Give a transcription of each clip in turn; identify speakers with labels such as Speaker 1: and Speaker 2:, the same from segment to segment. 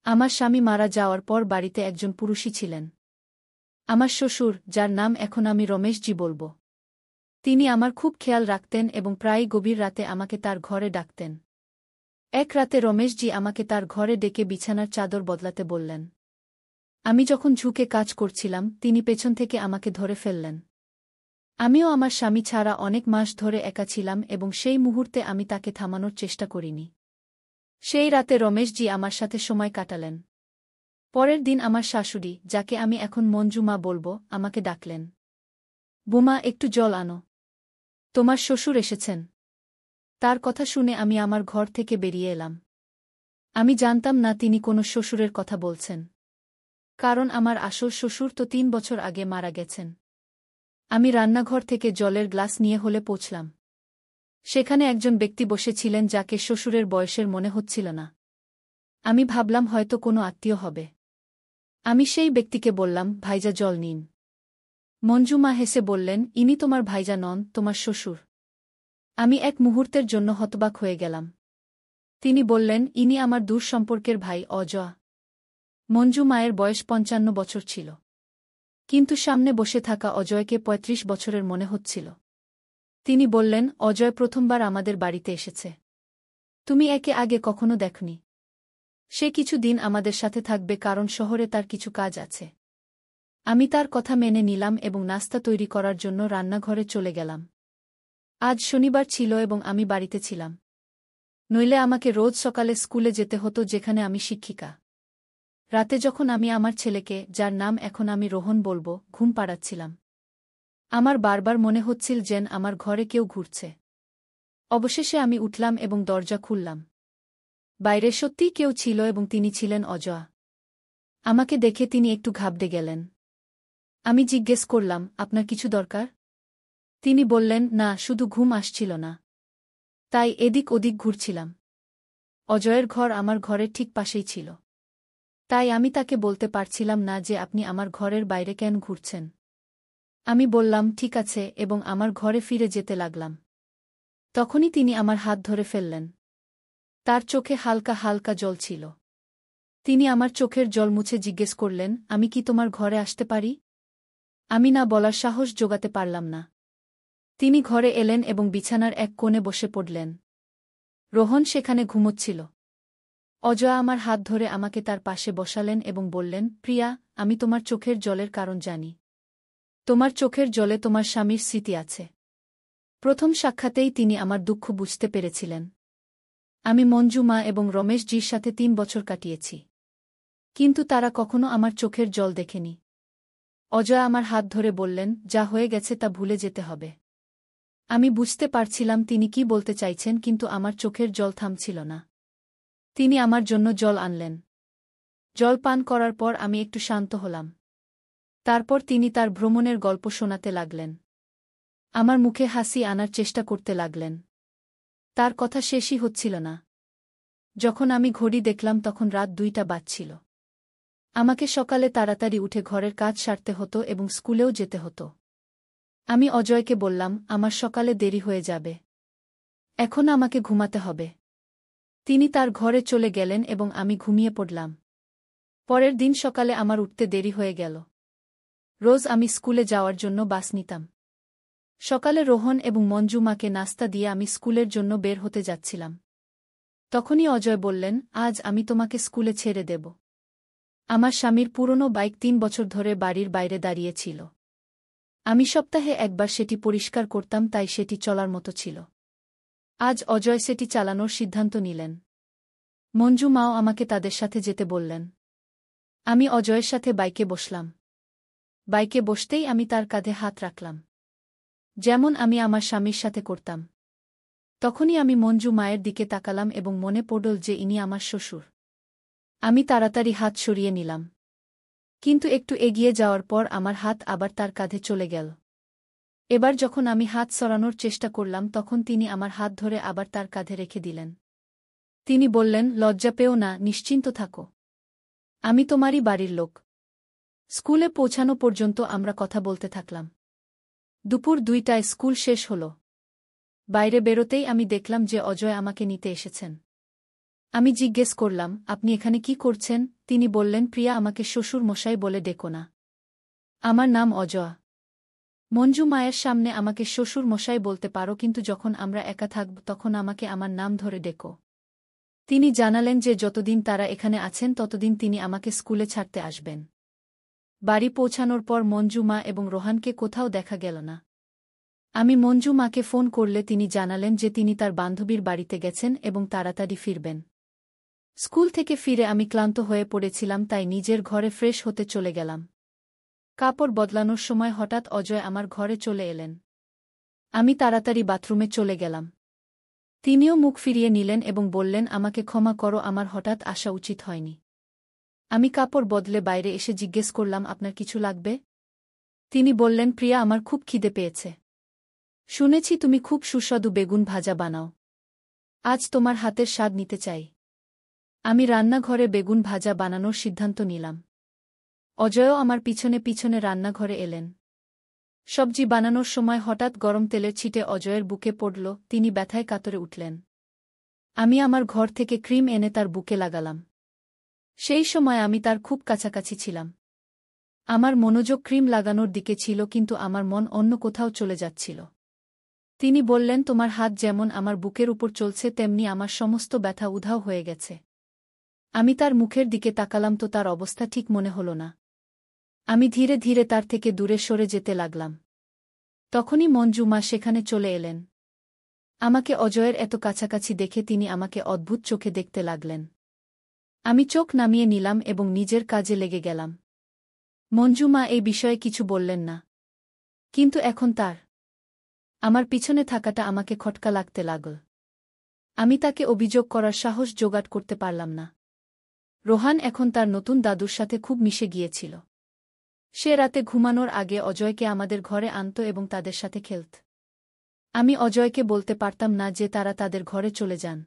Speaker 1: আমার স্বামী মারা যাওয়ার পর বাড়িতে একজন পুরুষই ছিলেন। আমার শ্বশুর, যার নাম এখন আমি রমেশজি বলব। তিনি আমার খুব খেয়াল রাখতেন এবং প্রায়ই গভীর রাতে আমাকে তার ঘরে ডাকতেন। এক রাতে রমেশজি আমাকে তার ঘরে ডেকে বিছানার চাদর বদলাতে বললেন। আমি যখন ঝুঁকে কাজ করছিলাম, তিনি পেছন থেকে আমাকে ধরে ফেললেন। আমিও আমার স্বামী ছাড়া অনেক মাস ধরে একা ছিলাম এবং সেই মুহূর্তে আমি তাকে থামানোর চেষ্টা করিনি। সেই রাতে রমেশজি আমার সাথে সময় কাটালেন। পরের দিন আমার শাশুড়ি, যাকে আমি এখন মঞ্জু মা বলব, আমাকে ডাকলেন। বুমা, একটু জল আনো। তোমার শ্বশুর এসেছেন। তার কথা শুনে আমি আমার ঘর থেকে বেরিয়ে এলাম। আমি জানতাম না তিনি কোনো শ্বশুরের কথা বলছেন। কারণ আমার আসল শ্বশুর তো ৩ বছর আগে মারা গেছেন। আমি রান্নাঘর থেকে জলের গ্লাস নিয়ে হলে পৌঁছলাম। সেখানে একজন ব্যক্তি বসেছিলেন যাকে শ্বশুরের বয়সের মনে হচ্ছিল না। আমি ভাবলাম হয়তো কোনো আত্মীয় হবে। আমি সেই ব্যক্তিকে বললাম, ভাইজা জল নিন। মঞ্জু মা হেসে বললেন, ইনি তোমার ভাইজা নন, তোমার শ্বশুর। আমি এক মুহূর্তের জন্য হতবাক হয়ে গেলাম। তিনি বললেন, ইনি আমার দূর সম্পর্কের ভাই অজয়। মঞ্জু মায়ের বয়স ৫৫ বছর ছিল। কিন্তু সামনে বসে থাকা অজয়কে ৩৫ বছরের মনে হচ্ছিল। তিনি বললেন, অজয় প্রথমবার আমাদের বাড়িতে এসেছে। তুমি একে আগে কখনো দেখনি। সে কিছু দিন আমাদের সাথে থাকবে কারণ শহরে তার কিছু কাজ আছে। আমি তার কথা মেনে নিলাম এবং নাস্তা তৈরি করার জন্য রান্নাঘরে চলে গেলাম। আজ শনিবার ছিল এবং আমি বাড়িতে ছিলাম। নইলে আমাকে রোজ সকালে স্কুলে যেতে হতো, যেখানে আমি শিক্ষিকা। রাতে যখন আমি আমার ছেলেকে, যার নাম এখন আমি রোহন বলব, ঘুম পাড়াচ্ছিলাম, আমার বারবার মনে হচ্ছিল যেন আমার ঘরে কেউ ঘুরছে। অবশেষে আমি উঠলাম এবং দরজা খুললাম। বাইরে সত্যিই কেউ ছিল এবং তিনি ছিলেন অজয়। আমাকে দেখে তিনি একটু ঘাবড়ে গেলেন। আমি জিজ্ঞেস করলাম, আপনার কিছু দরকার? তিনি বললেন, না, শুধু ঘুম আসছিল না, তাই এদিক ওদিক ঘুরছিলাম। অজয়ের ঘর আমার ঘরের ঠিক পাশেই ছিল। তাই আমি তাকে বলতে পারছিলাম না যে আপনি আমার ঘরের বাইরে কেন ঘুরছেন। আমি বললাম, ঠিক আছে, এবং আমার ঘরে ফিরে যেতে লাগলাম। তখনই তিনি আমার হাত ধরে ফেললেন। তার চোখে হালকা হালকা জল ছিল। তিনি আমার চোখের জল মুছে জিজ্ঞেস করলেন, আমি কি তোমার ঘরে আসতে পারি? আমি না বলার সাহস জোগাতে পারলাম না। তিনি ঘরে এলেন এবং বিছানার এক কোণে বসে পড়লেন। রোহন সেখানে ঘুমোচ্ছিল। অজয় আমার হাত ধরে আমাকে তার পাশে বসালেন এবং বললেন, প্রিয়া, আমি তোমার চোখের জলের কারণ জানি। তোমার চোখের জলে তোমার স্বামীর স্মৃতি আছে। প্রথম সাক্ষাতেই তিনি আমার দুঃখ বুঝতে পেরেছিলেন। আমি মঞ্জু মা এবং রমেশজির সাথে ৩ বছর কাটিয়েছি। কিন্তু তারা কখনো আমার চোখের জল দেখেনি। অজয় আমার হাত ধরে বললেন, যা হয়ে গেছে তা ভুলে যেতে হবে। আমি বুঝতে পারছিলাম তিনি কি বলতে চাইছেন, কিন্তু আমার চোখের জল থামছিল না। তিনি আমার জন্য জল আনলেন। জল পান করার পর আমি একটু শান্ত হলাম। তারপর তিনি তার ভ্রমণের গল্প শোনাতে লাগলেন। আমার মুখে হাসি আনার চেষ্টা করতে লাগলেন। তার কথা শেষই হচ্ছিল না। যখন আমি ঘড়ি দেখলাম তখন রাত ২টা বাজছিল। আমাকে সকালে তাড়াতাড়ি উঠে ঘরের কাজ সারতে হতো এবং স্কুলেও যেতে হতো। আমি অজয়কে বললাম, আমার সকালে দেরি হয়ে যাবে। এখন আমাকে ঘুমাতে হবে। তিনি তার ঘরে চলে গেলেন এবং আমি ঘুমিয়ে পড়লাম। পরের দিন সকালে আমার উঠতে দেরি হয়ে গেল। রোজ আমি স্কুলে যাওয়ার জন্য বাস নিতাম। সকালে রোহন এবং মঞ্জু মাকে নাস্তা দিয়ে আমি স্কুলের জন্য বের হতে যাচ্ছিলাম। তখনই অজয় বললেন, আজ আমি তোমাকে স্কুলে ছেড়ে দেব। আমার স্বামীর পুরনো বাইক ৩ বছর ধরে বাড়ির বাইরে দাঁড়িয়েছিল। আমি সপ্তাহে একবার সেটি পরিষ্কার করতাম, তাই সেটি চলার মতো ছিল। আজ অজয় সেটি চালানোর সিদ্ধান্ত নিলেন। মঞ্জু মাও আমাকে তাদের সাথে যেতে বললেন। আমি অজয়ের সাথে বাইকে বসলাম। বাইকে বসতেই আমি তার কাঁধে হাত রাখলাম, যেমন আমি আমার স্বামীর সাথে করতাম। তখনই আমি মঞ্জু মায়ের দিকে তাকালাম এবং মনে পড়ল যে ইনি আমার শ্বশুর। আমি তাড়াতাড়ি হাত সরিয়ে নিলাম। কিন্তু একটু এগিয়ে যাওয়ার পর আমার হাত আবার তার কাঁধে চলে গেল। এবার যখন আমি হাত সরানোর চেষ্টা করলাম তখন তিনি আমার হাত ধরে আবার তার কাঁধে রেখে দিলেন। তিনি বললেন, লজ্জা পেও না, নিশ্চিন্ত থাকো। আমি তোমারই বাড়ির লোক। স্কুলে পৌঁছানো পর্যন্ত আমরা কথা বলতে থাকলাম। দুপুর ২টায় স্কুল শেষ হল। বাইরে বেরোতেই আমি দেখলাম যে অজয় আমাকে নিতে এসেছেন। আমি জিজ্ঞেস করলাম, আপনি এখানে কি করছেন? তিনি বললেন, প্রিয়া, আমাকে শ্বশুর মশাই বলে ডেকো না। আমার নাম অজয়। মঞ্জু মায়ের সামনে আমাকে শ্বশুর মশাই বলতে পারো, কিন্তু যখন আমরা একা থাকব তখন আমাকে আমার নাম ধরে ডেকো। তিনি জানালেন যে যতদিন তারা এখানে আছেন ততদিন তিনি আমাকে স্কুলে ছাড়তে আসবেন। বাড়ি পৌঁছানোর পর মঞ্জু মা এবং রোহানকে কোথাও দেখা গেল না। আমি মঞ্জু মাকে ফোন করলে তিনি জানালেন যে তিনি তার বান্ধবীর বাড়িতে গেছেন এবং তাড়াতাড়ি ফিরবেন। স্কুল থেকে ফিরে আমি ক্লান্ত হয়ে পড়েছিলাম, তাই নিজের ঘরে ফ্রেশ হতে চলে গেলাম। কাপড় বদলানোর সময় হঠাৎ অজয় আমার ঘরে চলে এলেন। আমি তাড়াতাড়ি বাথরুমে চলে গেলাম। তিনিও মুখ ফিরিয়ে নিলেন এবং বললেন, আমাকে ক্ষমা করো, আমার হঠাৎ আসা উচিত হয়নি। আমি কাপড় বদলে বাইরে এসে জিজ্ঞেস করলাম, আপনার কিছু লাগবে? তিনি বললেন, প্রিয়া, আমার খুব খিদে পেয়েছে। শুনেছি তুমি খুব সুস্বাদু বেগুন ভাজা বানাও। আজ তোমার হাতের স্বাদ নিতে চাই। আমি রান্নাঘরে বেগুন ভাজা বানানোর সিদ্ধান্ত নিলাম। অজয়ও আমার পিছনে পিছনে রান্নাঘরে এলেন। সবজি বানানোর সময় হঠাৎ গরম তেলের ছিটে অজয়ের বুকে পড়ল, তিনি ব্যথায় কাতরে উঠলেন। আমি আমার ঘর থেকে ক্রিম এনে তার বুকে লাগালাম। সেই সময় আমি তার খুব কাছাকাছি ছিলাম। আমার মনোযোগ ক্রিম লাগানোর দিকে ছিল, কিন্তু আমার মন অন্য কোথাও চলে যাচ্ছিল। তিনি বললেন, তোমার হাত যেমন আমার বুকের উপর চলছে তেমনি আমার সমস্ত ব্যথা উধাও হয়ে গেছে। আমি তার মুখের দিকে তাকালাম তো তার অবস্থা ঠিক মনে হল না। আমি ধীরে ধীরে তার থেকে দূরে সরে যেতে লাগলাম। তখনই মঞ্জু মা সেখানে চলে এলেন। আমাকে অজয়ের এত কাছাকাছি দেখে তিনি আমাকে অদ্ভুত চোখে দেখতে লাগলেন। আমি চোখ নামিয়ে নিলাম এবং নিজের কাজে লেগে গেলাম। মঞ্জু মা এই বিষয়ে কিছু বললেন না। কিন্তু এখন আমার পিছনে থাকাটা আমাকে খটকা লাগতে লাগল। আমি তাকে অভিযোগ করার সাহস জোগাড় করতে পারলাম না। রোহান এখন তার নতুন দাদুর সাথে খুব মিশে গিয়েছিল। সে রাতে ঘুমানোর আগে অজয়কে আমাদের ঘরে আনত এবং তাদের সাথে খেলত। আমি অজয়কে বলতে পারতাম না যে তারা তাদের ঘরে চলে যান,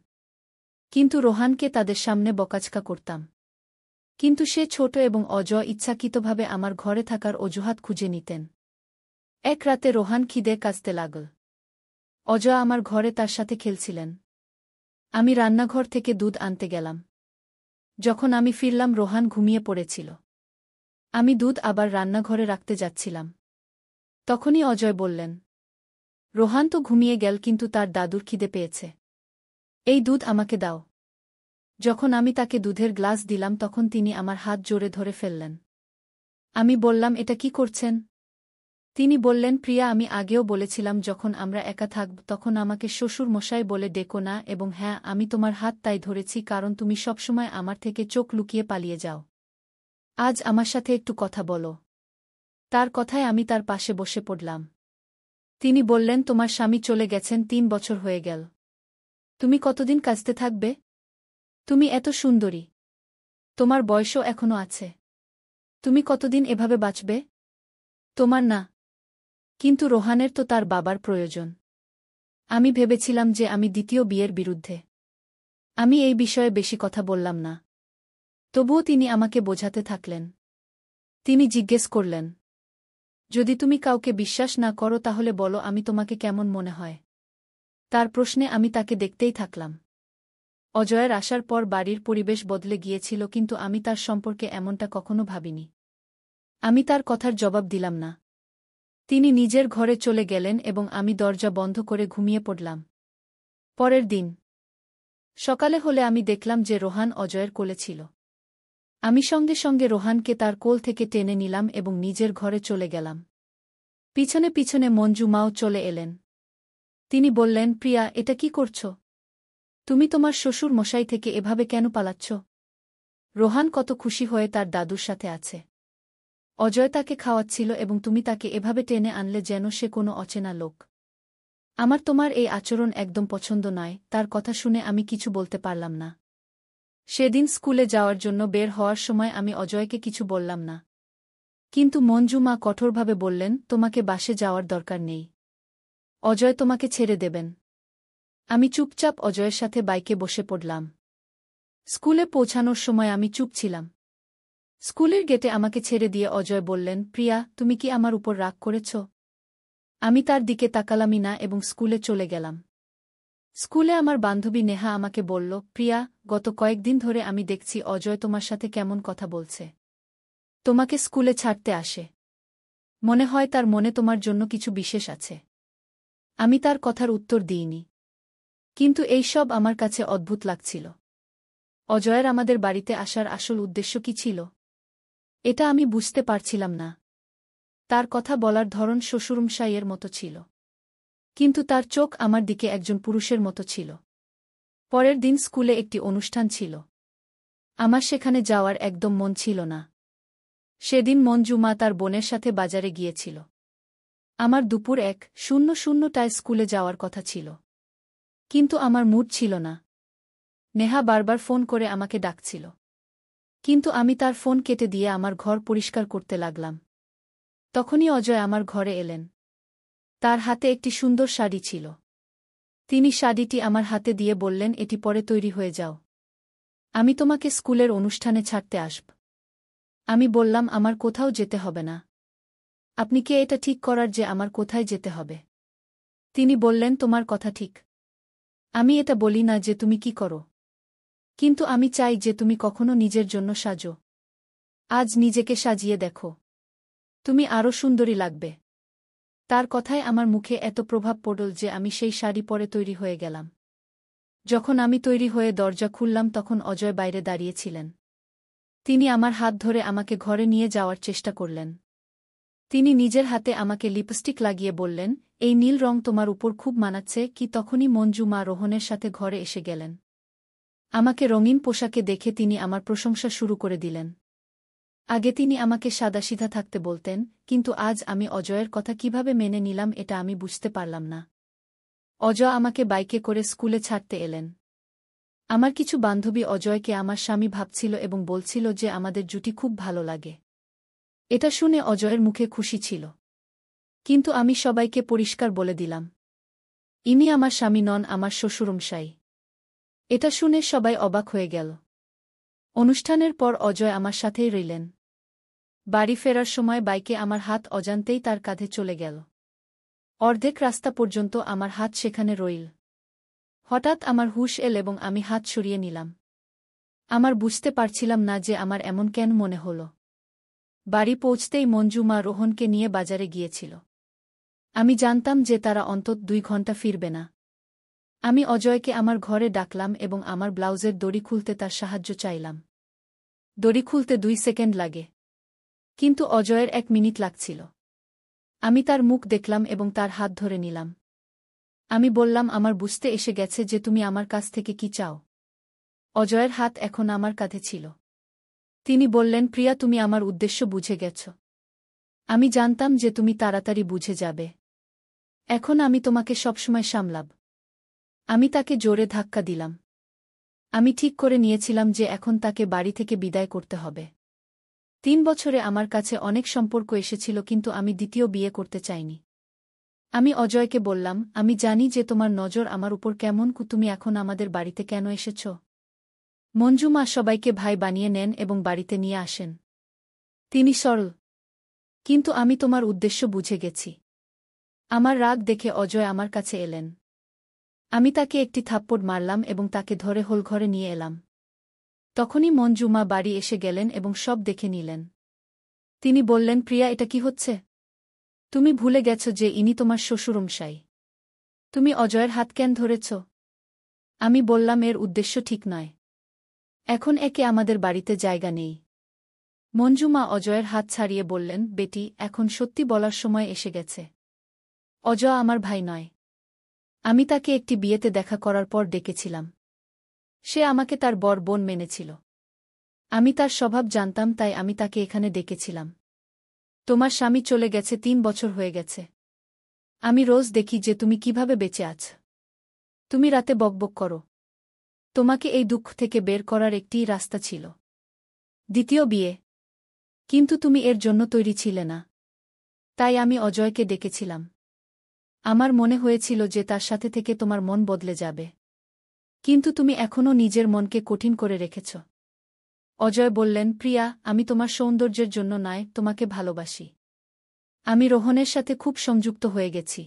Speaker 1: কিন্তু রোহানকে তাদের সামনে বকাঝকা করতাম। কিন্তু সে ছোট এবং অজয় ইচ্ছাকৃতভাবে আমার ঘরে থাকার অজুহাত খুঁজে নিতেন। এক রাতে রোহান খিদে কাঁদতে লাগল। অজয় আমার ঘরে তার সাথে খেলছিলেন। আমি রান্নাঘর থেকে দুধ আনতে গেলাম। যখন আমি ফিরলাম রোহান ঘুমিয়ে পড়েছিল। আমি দুধ আবার রান্নাঘরে রাখতে যাচ্ছিলাম। তখনই অজয় বললেন, রোহান তো ঘুমিয়ে গেল, কিন্তু তার দাদুর খিদে পেয়েছে। এই দুধ আমাকে দাও। যখন আমি তাকে দুধের গ্লাস দিলাম তখন তিনি আমার হাত জোরে ধরে ফেললেন। আমি বললাম, এটা কি করছেন? তিনি বললেন, প্রিয়া, আমি আগেও বলেছিলাম যখন আমরা একা থাকব তখন আমাকে শ্বশুর মশাই বলে ডেকো না, এবং হ্যাঁ, আমি তোমার হাত তাই ধরেছি কারণ তুমি সবসময় আমার থেকে চোখ লুকিয়ে পালিয়ে যাও। আজ আমার সাথে একটু কথা বলো। তার কথায় আমি তার পাশে বসে পড়লাম। তিনি বললেন, তোমার স্বামী চলে গেছেন 3 বছর হয়ে গেল। তুমি কতদিন কাঁদতে থাকবে? তুমি এত সুন্দরী। তোমার বয়সও এখনো আছে। তুমি কতদিন এভাবে বাঁচবে? তোমার না, কিন্তু রোহানের তো তার বাবার প্রয়োজন। আমি ভেবেছিলাম যে আমি দ্বিতীয় বিয়ের বিরুদ্ধে। আমি এই বিষয়ে বেশি কথা বললাম না। তবুও তিনি আমাকে বোঝাতে থাকলেন। তিনি জিজ্ঞেস করলেন, যদি তুমি কাউকে বিশ্বাস না করো তাহলে বলো আমি তোমাকে কেমন মনে হয়। তার প্রশ্নে আমি তাকে দেখতেই থাকলাম। অজয়ের আসার পর বাড়ির পরিবেশ বদলে গিয়েছিল, কিন্তু আমি তার সম্পর্কে এমনটা কখনো ভাবিনি। আমি তার কথার জবাব দিলাম না। তিনি নিজের ঘরে চলে গেলেন এবং আমি দরজা বন্ধ করে ঘুমিয়ে পড়লাম। পরের দিন সকালে হলে আমি দেখলাম যে রোহান অজয়ের কোলে ছিল। আমি সঙ্গে সঙ্গে রোহানকে তার কোল থেকে টেনে নিলাম এবং নিজের ঘরে চলে গেলাম। পিছনে পিছনে মঞ্জু মাও চলে এলেন। তিনি বললেন, প্রিয়া, এটা কি করছ? তুমি তোমার শ্বশুর মশাই থেকে এভাবে কেন পালাচ্ছ? রোহান কত খুশি হয়ে তার দাদুর সাথে আছে। অজয় তাকে খাওয়াচ্ছিল এবং তুমি তাকে এভাবে টেনে আনলে যেন সে কোনো অচেনা লোক। আমার তোমার এই আচরণ একদম পছন্দ নয়। তার কথা শুনে আমি কিছু বলতে পারলাম না। সেদিন স্কুলে যাওয়ার জন্য বের হওয়ার সময় আমি অজয়কে কিছু বললাম না। কিন্তু মঞ্জু মা কঠোরভাবে বললেন, তোমাকে বাসে যাওয়ার দরকার নেই। অজয় তোমাকে ছেড়ে দেবেন। আমি চুপচাপ অজয়ের সাথে বাইকে বসে পড়লাম। স্কুলে পৌঁছানোর সময় আমি চুপ ছিলাম। স্কুলের গেটে আমাকে ছেড়ে দিয়ে অজয় বললেন, প্রিয়া, তুমি কি আমার উপর রাগ করেছ? আমি তার দিকে তাকালামই না এবং স্কুলে চলে গেলাম। স্কুলে আমার বান্ধবী নেহা আমাকে বলল, প্রিয়া, গত কয়েকদিন ধরে আমি দেখছি অজয় তোমার সাথে কেমন কথা বলছে। তোমাকে স্কুলে ছাড়তে আসে। মনে হয় তার মনে তোমার জন্য কিছু বিশেষ আছে। আমি তার কথার উত্তর দিইনি। কিন্তু এই সব আমার কাছে অদ্ভুত লাগছিল। অজয়ের আমাদের বাড়িতে আসার আসল উদ্দেশ্য কি ছিল? এটা আমি বুঝতে পারছিলাম না। তার কথা বলার ধরন শ্বশুরমশাইয়ের মতো ছিল। কিন্তু তার চোখ আমার দিকে একজন পুরুষের মতো ছিল। পরের দিন স্কুলে একটি অনুষ্ঠান ছিল। আমার সেখানে যাওয়ার একদম মন ছিল না। সেদিন মঞ্জু মা তার বোনের সাথে বাজারে গিয়েছিল। আমার দুপুর 1:00টায় স্কুলে যাওয়ার কথা ছিল। কিন্তু আমার মুড ছিল না। নেহা বারবার ফোন করে আমাকে ডাকছিল। কিন্তু আমি তার ফোন কেটে দিয়ে আমার ঘর পরিষ্কার করতে লাগলাম। তখনই অজয় আমার ঘরে এলেন। তার হাতে একটি সুন্দর শাড়ি ছিল। তিনি শাড়িটি আমার হাতে দিয়ে বললেন, এটি পরে তৈরি হয়ে যাও। আমি তোমাকে স্কুলের অনুষ্ঠানে ছাড়তে আসব। আমি বললাম, আমার কোথাও যেতে হবে না। আপনি কে এটা ঠিক করার যে আমার কোথায় যেতে হবে? তিনি বললেন, তোমার কথা ঠিক। আমি এটা বলি না যে তুমি কি করো। কিন্তু আমি চাই যে তুমি কখনো নিজের জন্য সাজো। আজ নিজেকে সাজিয়ে দেখো। তুমি আরও সুন্দরী লাগবে। তার কথায় আমার মুখে এত প্রভাব পড়ল যে আমি সেই শাড়ি পরে তৈরি হয়ে গেলাম। যখন আমি তৈরি হয়ে দরজা খুললাম তখন অজয় বাইরে দাঁড়িয়েছিলেন। তিনি আমার হাত ধরে আমাকে ঘরে নিয়ে যাওয়ার চেষ্টা করলেন। তিনি নিজের হাতে আমাকে লিপস্টিক লাগিয়ে বললেন, এই নীল রং তোমার উপর খুব মানাচ্ছে কি। তখনই মঞ্জু মা রোহনের সাথে ঘরে এসে গেলেন। আমাকে রঙিন পোশাকে দেখে তিনি আমার প্রশংসা শুরু করে দিলেন। আগে তিনি আমাকে সাদাসিধা থাকতে বলতেন, কিন্তু আজ আমি অজয়ের কথা কিভাবে মেনে নিলাম এটা আমি বুঝতে পারলাম না। অজয় আমাকে বাইকে করে স্কুলে ছাড়তে এলেন। আমার কিছু বান্ধবী অজয়কে আমার স্বামী ভাবছিল এবং বলছিল যে আমাদের জুটি খুব ভালো লাগে। এটা শুনে অজয়ের মুখে খুশি ছিল। কিন্তু আমি সবাইকে পরিষ্কার বলে দিলাম, ইনি আমার স্বামী নন, আমার শ্বশুরমশাই। এটা শুনে সবাই অবাক হয়ে গেল। অনুষ্ঠানের পর অজয় আমার সাথেই রইলেন। বাড়ি ফেরার সময় বাইকে আমার হাত অজান্তেই তার কাঁধে চলে গেল। অর্ধেক রাস্তা পর্যন্ত আমার হাত সেখানে রইল। হঠাৎ আমার হুঁশ এল এবং আমি হাত সরিয়ে নিলাম। আমার বুঝতে পারছিলাম না যে আমার এমন কেন মনে হল। বাড়ি পৌঁছতেই মঞ্জু মা রোহনকে নিয়ে বাজারে গিয়েছিল। আমি জানতাম যে তারা অন্তত 2 ঘন্টা ফিরবে না। আমি অজয়কে আমার ঘরে ডাকলাম এবং আমার ব্লাউজের দড়ি খুলতে তার সাহায্য চাইলাম। দড়ি খুলতে 2 সেকেন্ড লাগে। কিন্তু অজয়ের 1 মিনিট লাগছিল। আমি তার মুখ দেখলাম এবং তার হাত ধরে নিলাম। আমি বললাম, আমার বুঝতে এসে গেছে যে তুমি আমার কাছ থেকে কি চাও। অজয়ের হাত এখন আমার কাঁধে ছিল। তিনি বললেন, প্রিয়া, তুমি আমার উদ্দেশ্য বুঝে গেছ। আমি জানতাম যে তুমি তাড়াতাড়ি বুঝে যাবে। এখন আমি তোমাকে সবসময় সামলাব। আমি তাকে জোরে ধাক্কা দিলাম। আমি ঠিক করে নিয়েছিলাম যে এখন তাকে বাড়ি থেকে বিদায় করতে হবে। 3 বছরে আমার কাছে অনেক সম্পর্ক এসেছিল, কিন্তু আমি দ্বিতীয় বিয়ে করতে চাইনি। আমি অজয়কে বললাম, আমি জানি যে তোমার নজর আমার উপর কেমন, তুমি এখন আমাদের বাড়িতে কেন এসেছ? মঞ্জু মা সবাইকে ভাই বানিয়ে নেন এবং বাড়িতে নিয়ে আসেন। তিনি সরল। কিন্তু আমি তোমার উদ্দেশ্য বুঝে গেছি। আমার রাগ দেখে অজয় আমার কাছে এলেন। আমি তাকে একটি থাপ্পড় মারলাম এবং তাকে ধরে হোলঘরে নিয়ে এলাম। তখনই মঞ্জু মা বাড়ি এসে গেলেন এবং সব দেখে নিলেন। তিনি বললেন, প্রিয়া, এটা কি হচ্ছে? তুমি ভুলে গেছ যে ইনি তোমার শ্বশুরমশাই। তুমি অজয়ের হাত কেন ধরেছ? আমি বললাম, এর উদ্দেশ্য ঠিক নয়। এখন একে আমাদের বাড়িতে জায়গা নেই। মঞ্জু মা অজয়ের হাত ছাড়িয়ে বললেন, বেটি, এখন সত্যি বলার সময় এসে গেছে। অজয় আমার ভাই নয়। আমি তাকে একটি বিয়েতে দেখা করার পর ডেকেছিলাম। সে আমাকে তার বর বোন মেনেছিল। আমি তার স্বভাব জানতাম, তাই আমি তাকে এখানে ডেকেছিলাম। তোমার স্বামী চলে গেছে, 3 বছর হয়ে গেছে। আমি রোজ দেখি যে তুমি কিভাবে বেঁচে আছ। তুমি রাতে বকবক করো। তোমাকে এই দুঃখ থেকে বের করার একটিই রাস্তা ছিল, দ্বিতীয় বিয়ে। কিন্তু তুমি এর জন্য তৈরি ছিলে না। তাই আমি অজয়কে ডেকেছিলাম। আমার মনে হয়েছিল যে তার সাথে থেকে তোমার মন বদলে যাবে। কিন্তু তুমি এখনও নিজের মনকে কঠিন করে রেখেছ। অজয় বললেন, প্রিয়া, আমি তোমার সৌন্দর্যের জন্য নয়, তোমাকে ভালোবাসি। আমি রোহনের সাথে খুব সংযুক্ত হয়ে গেছি।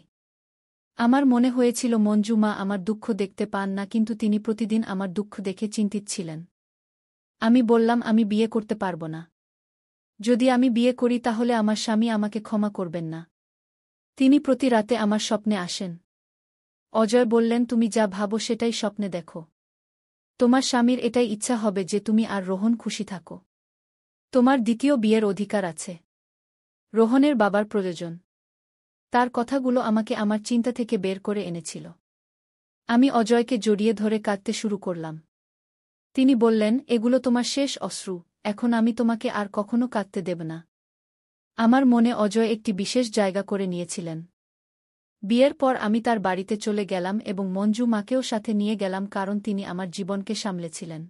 Speaker 1: আমার মনে হয়েছিল মঞ্জু মা আমার দুঃখ দেখতে পান না, কিন্তু তিনি প্রতিদিন আমার দুঃখ দেখে চিন্তিত ছিলেন। আমি বললাম, আমি বিয়ে করতে পারব না। যদি আমি বিয়ে করি তাহলে আমার স্বামী আমাকে ক্ষমা করবেন না। তিনি প্রতি রাতে আমার স্বপ্নে আসেন। অজয় বললেন, তুমি যা ভাবো সেটাই স্বপ্নে দেখো। তোমার স্বামীর এটাই ইচ্ছা হবে যে তুমি আর রোহন খুশি থাকো। তোমার দ্বিতীয় বিয়ের অধিকার আছে। রোহনের বাবার প্রয়োজন। তার কথাগুলো আমাকে আমার চিন্তা থেকে বের করে এনেছিল। আমি অজয়কে জড়িয়ে ধরে কাঁদতে শুরু করলাম। তিনি বললেন, এগুলো তোমার শেষ অশ্রু, এখন আমি তোমাকে আর কখনো কাঁদতে দেব না। আমার মনে অজয় একটি বিশেষ জায়গা করে নিয়েছিলেন। বিয়ের পর আমি তার বাড়িতে চলে গেলাম এবং মঞ্জু মাকেও সাথে নিয়ে গেলাম, কারণ তিনি আমার জীবনকে সামলেছিলেন।